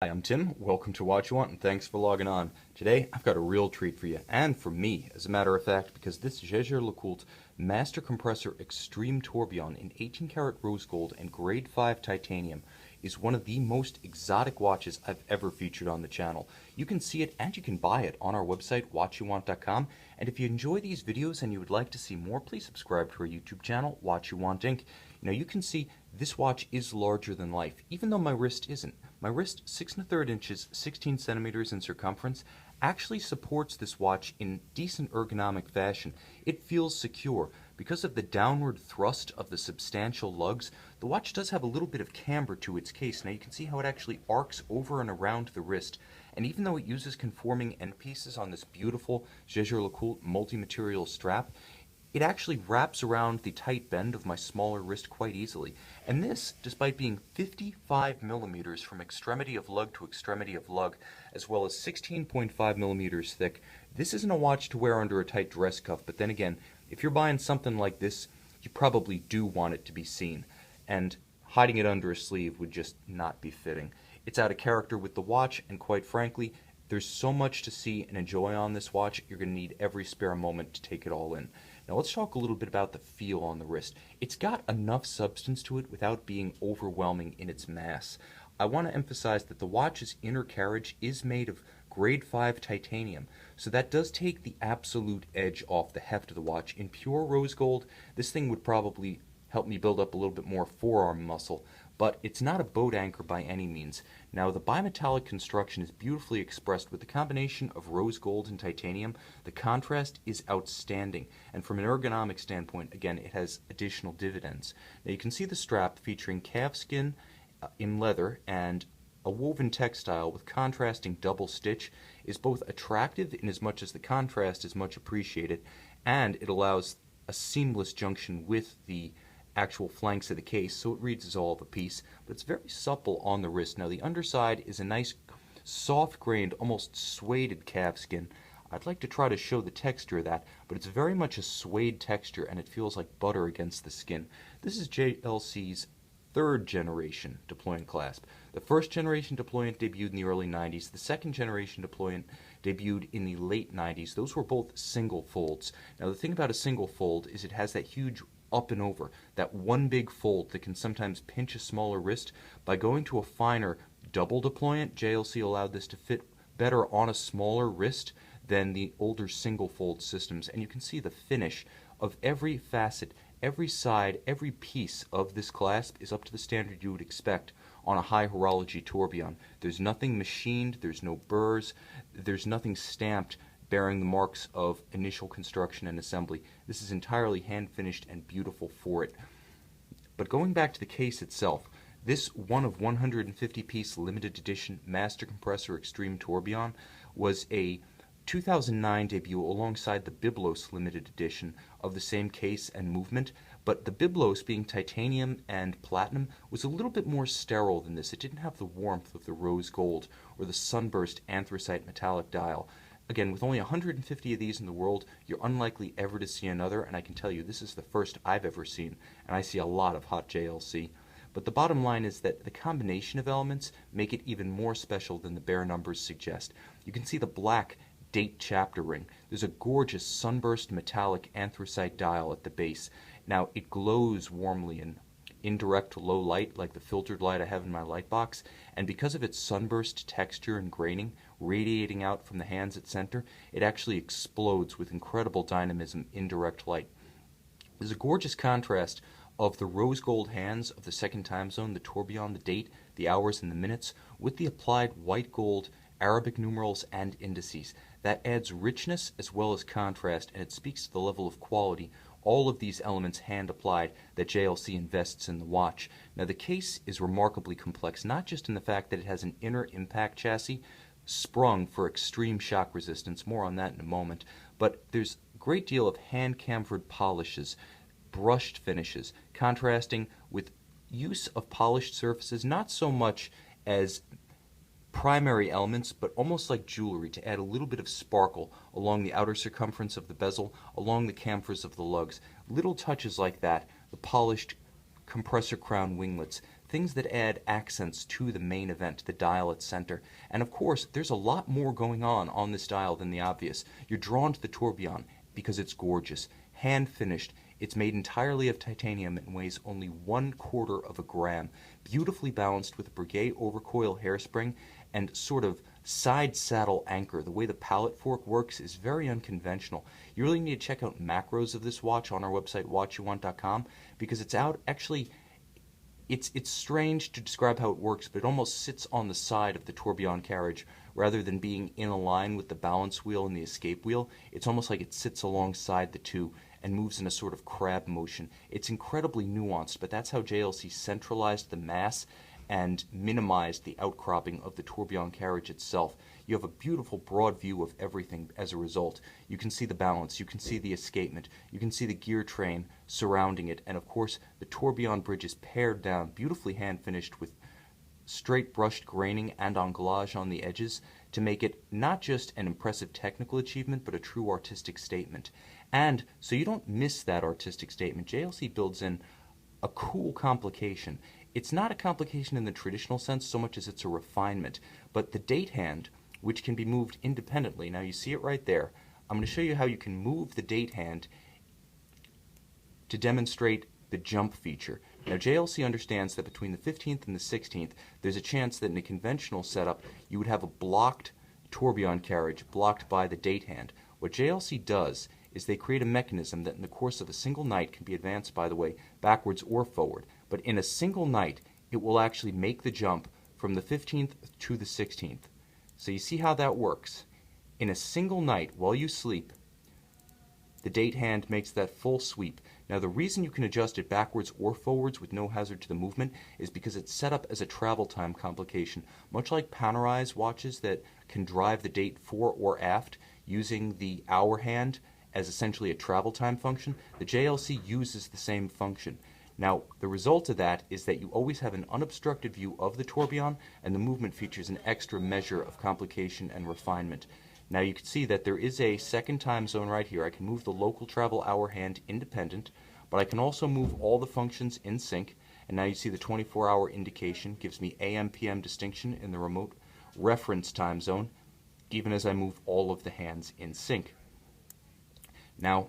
Hi, I'm Tim. Welcome to What You Want, and thanks for logging on. Today, I've got a real treat for you, and for me, as a matter of fact, because this Jaeger-LeCoultre Master Compressor Extreme Tourbillon in 18-karat rose gold and grade 5 titanium is one of the most exotic watches I've ever featured on the channel. You can see it and you can buy it on our website, whatyouwant.com, and if you enjoy these videos and you would like to see more, please subscribe to our YouTube channel, What You Want Inc. Now you can see this watch is larger than life, even though my wrist isn't. My wrist, 6 1/3 inches, 16 centimeters in circumference, actually supports this watch in decent ergonomic fashion. It feels secure. Because of the downward thrust of the substantial lugs, the watch does have a little bit of camber to its case. Now you can see how it actually arcs over and around the wrist. And even though it uses conforming end pieces on this beautiful Jaeger-LeCoultre multi-material strap, it actually wraps around the tight bend of my smaller wrist quite easily. And this, despite being 55 millimeters from extremity of lug to extremity of lug, as well as 16.5 millimeters thick, this isn't a watch to wear under a tight dress cuff. But then again, if you're buying something like this, you probably do want it to be seen. And hiding it under a sleeve would just not be fitting. It's out of character with the watch, and quite frankly, there's so much to see and enjoy on this watch, you're going to need every spare moment to take it all in. Now let's talk a little bit about the feel on the wrist. It's got enough substance to it without being overwhelming in its mass. I want to emphasize that the watch's inner carriage is made of grade 5 titanium, so that does take the absolute edge off the heft of the watch. In pure rose gold, this thing would probably help me build up a little bit more forearm muscle, but it's not a boat anchor by any means. Now, the bimetallic construction is beautifully expressed with the combination of rose gold and titanium. The contrast is outstanding, and from an ergonomic standpoint, again, it has additional dividends. Now, you can see the strap featuring calfskin in leather and a woven textile with contrasting double stitch is both attractive in as much as the contrast is much appreciated, and it allows a seamless junction with the actual flanks of the case, so it reads as all of a piece, but it's very supple on the wrist. Now the underside is a nice soft-grained, almost suede calfskin. I'd like to try to show the texture of that, but it's very much a suede texture and it feels like butter against the skin. This is JLC's third generation deployant clasp. The first generation deployant debuted in the early 90s. The second generation deployant debuted in the late 90s. Those were both single folds. Now the thing about a single fold is it has that huge up and over, that one big fold that can sometimes pinch a smaller wrist. By going to a finer double deployant, JLC allowed this to fit better on a smaller wrist than the older single fold systems, and you can see the finish of every facet, every side, every piece of this clasp is up to the standard you would expect on a high horology tourbillon. There's nothing machined, there's no burrs, there's nothing stamped bearing the marks of initial construction and assembly. This is entirely hand finished and beautiful for it. But going back to the case itself, this one of 150 piece limited edition Master Compressor Extreme Tourbillon was a 2009 debut alongside the Byblos limited edition of the same case and movement, but the Byblos, being titanium and platinum, was a little bit more sterile than this. It didn't have the warmth of the rose gold or the sunburst anthracite metallic dial. Again, with only 150 of these in the world, you're unlikely ever to see another, and I can tell you this is the first I've ever seen, and I see a lot of hot JLC. But the bottom line is that the combination of elements make it even more special than the bare numbers suggest. You can see the black date chapter ring. There's a gorgeous sunburst metallic anthracite dial at the base. Now, it glows warmly in indirect low light like the filtered light I have in my light box, and because of its sunburst texture and graining radiating out from the hands at center, it actually explodes with incredible dynamism in direct light. There's a gorgeous contrast of the rose gold hands of the second time zone, the tourbillon, the date, the hours, and the minutes, with the applied white gold Arabic numerals and indices. That adds richness as well as contrast, and it speaks to the level of quality all of these elements hand applied that JLC invests in the watch. Now the case is remarkably complex, not just in the fact that it has an inner impact chassis sprung for extreme shock resistance, more on that in a moment, but there's a great deal of hand chamfered polishes, brushed finishes, contrasting with use of polished surfaces, not so much as primary elements, but almost like jewelry to add a little bit of sparkle along the outer circumference of the bezel, along the chamfers of the lugs. Little touches like that, the polished compressor crown winglets, things that add accents to the main event, the dial at center. And of course, there's a lot more going on this dial than the obvious. You're drawn to the tourbillon because it's gorgeous, hand finished. It's made entirely of titanium and weighs only 1/4 of a gram, beautifully balanced with a Piguet overcoil hairspring and sort of side saddle anchor. The way the pallet fork works is very unconventional. You really need to check out macros of this watch on our website, watchyouwant.com, because it's out. Actually, it's strange to describe how it works, but it almost sits on the side of the tourbillon carriage rather than being in a line with the balance wheel and the escape wheel. It's almost like it sits alongside the two and moves in a sort of crab motion. It's incredibly nuanced, but that's how JLC centralized the mass and minimized the outcropping of the tourbillon carriage itself. You have a beautiful broad view of everything as a result. You can see the balance, you can see the escapement, you can see the gear train surrounding it, and of course the tourbillon bridge is pared down, beautifully hand finished with straight brushed graining and anglage on the edges to make it not just an impressive technical achievement, but a true artistic statement. And so you don't miss that artistic statement, JLC builds in a cool complication. It's not a complication in the traditional sense so much as it's a refinement, but the date hand, which can be moved independently. Now you see it right there. I'm going to show you how you can move the date hand to demonstrate the jump feature. Now JLC understands that between the 15th and the 16th, there's a chance that in a conventional setup, you would have a blocked tourbillon carriage blocked by the date hand. What JLC does is they create a mechanism that in the course of a single night can be advanced, by the way, backwards or forward. But in a single night, it will actually make the jump from the 15th to the 16th. So you see how that works. In a single night, while you sleep, the date hand makes that full sweep. Now the reason you can adjust it backwards or forwards with no hazard to the movement is because it's set up as a travel time complication. Much like Panerai watches that can drive the date fore or aft using the hour hand as essentially a travel time function, the JLC uses the same function. Now, the result of that is that you always have an unobstructed view of the tourbillon, and the movement features an extra measure of complication and refinement. Now, you can see that there is a second time zone right here. I can move the local travel hour hand independent, but I can also move all the functions in sync. And now you see the 24-hour indication gives me AM/PM distinction in the remote reference time zone, even as I move all of the hands in sync. Now,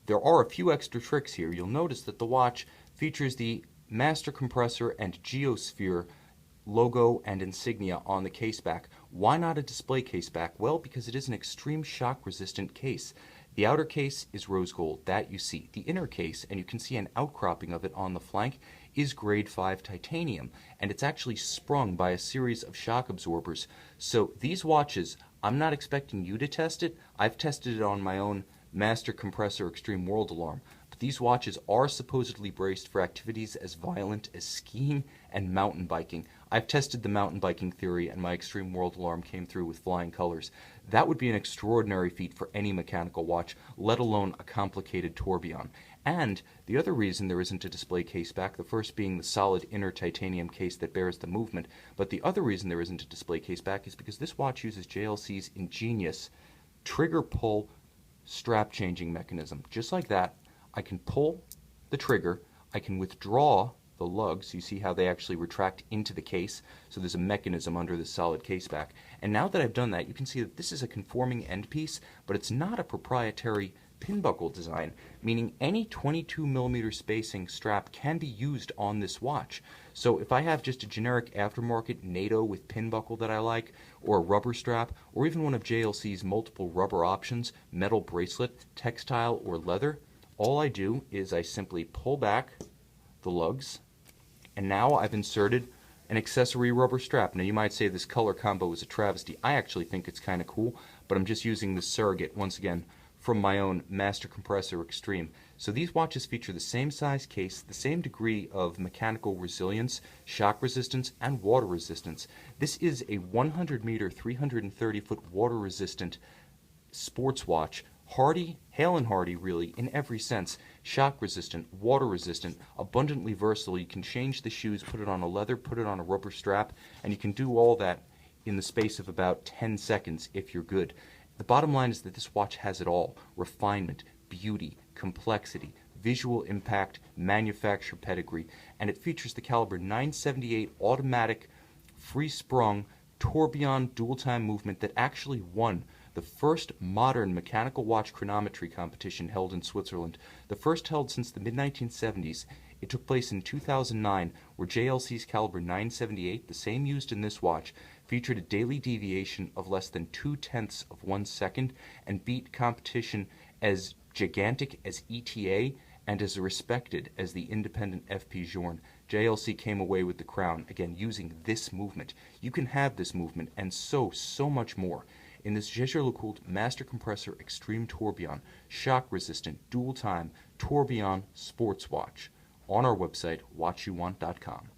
there are a few extra tricks here. You'll notice that the watch features the Master Compressor and Geosphere logo and insignia on the case back. Why not a display case back? Well, because it is an extreme shock resistant case. The outer case is rose gold, that you see. The inner case, and you can see an outcropping of it on the flank, is grade 5 titanium, and it's actually sprung by a series of shock absorbers. So these watches, I'm not expecting you to test it. I've tested it on my own Master Compressor Extreme World Alarm. But these watches are supposedly braced for activities as violent as skiing and mountain biking. I've tested the mountain biking theory, and my Extreme World Alarm came through with flying colors. That would be an extraordinary feat for any mechanical watch, let alone a complicated tourbillon. And the other reason there isn't a display case back, the first being the solid inner titanium case that bears the movement, but the other reason there isn't a display case back is because this watch uses JLC's ingenious trigger pull strap changing mechanism. Just like that, I can pull the trigger, I can withdraw the lugs. You see how they actually retract into the case, so there's a mechanism under the solid case back. And now that I've done that, you can see that this is a conforming end piece, but it's not a proprietary pin buckle design, meaning any 22mm spacing strap can be used on this watch. So if I have just a generic aftermarket NATO with pin buckle that I like, or a rubber strap, or even one of JLC's multiple rubber options, metal bracelet, textile, or leather, all I do is I simply pull back the lugs, and now I've inserted an accessory rubber strap. Now you might say this color combo is a travesty. I actually think it's kind of cool, but I'm just using the surrogate, once again, from my own Master Compressor Extreme. So these watches feature the same size case, the same degree of mechanical resilience, shock resistance, and water resistance. This is a 100-meter, 330-foot water-resistant sports watch. Hardy, hale and hardy really, in every sense. Shock resistant, water resistant, abundantly versatile. You can change the shoes, put it on a leather, put it on a rubber strap, and you can do all that in the space of about 10 seconds if you're good. The bottom line is that this watch has it all: refinement, beauty, complexity, visual impact, manufacturer pedigree. and it features the caliber 978 automatic free-sprung tourbillon dual-time movement that actually won the first modern mechanical watch chronometry competition held in Switzerland, the first held since the mid-1970s. It took place in 2009, where JLC's caliber 978, the same used in this watch, featured a daily deviation of less than 0.2 of 1 second and beat competition as gigantic as ETA and as respected as the independent FP Journe. JLC came away with the crown, again using this movement. You can have this movement and so much more in this Jaeger-LeCoultre Master Compressor Extreme Tourbillon, shock-resistant, dual-time tourbillon sports watch on our website, watchyouwant.com.